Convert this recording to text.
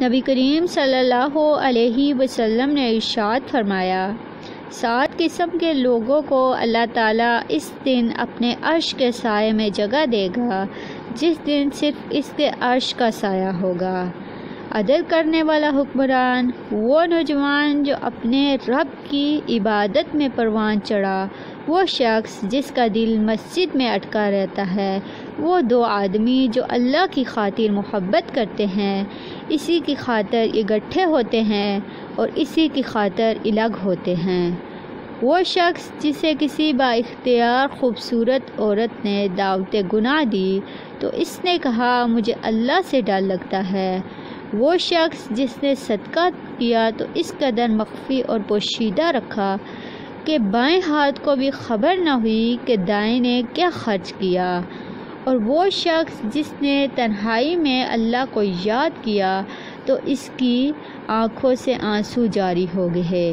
نبی کریم صلی اللہ علیہ وسلم نے ارشاد فرمایا، 7 قسم کے لوگوں کو اللہ تعالیٰ اس دن اپنے عرش کے سائے میں جگہ دے گا، جس دن صرف اس کے عرش کا سایہ ہوگا۔ عدل کرنے والا حکمران، وہ نوجوان جو اپنے رب کی عبادت میں پروان چڑھا، وہ شخص جس کا دل مسجد میں اٹکا رہتا ہے، وہ 2 آدمی جو اللہ کی خاطر محبت کرتے ہیں، اسی کی خاطر اکٹھے ہوتے ہیں اور اسی کی خاطر الگ ہوتے ہیں۔ وہ شخص جسے کسی با اختیار خوبصورت عورت نے دعوت گناہ دی تو اس نے کہا مجھے اللہ سے ڈر لگتا ہے۔ وہ شخص جس نے صدقہ کیا تو اس قدر مخفی اور پوشیدہ رکھا کہ بائیں ہاتھ کو بھی خبر نہ ہوئی کہ دائیں نے کیا خرچ کیا۔ اور وہ شخص جس نے تنہائی میں اللہ کو یاد کیا تو اس کی آنکھوں سے آنسو جاری ہو گئے۔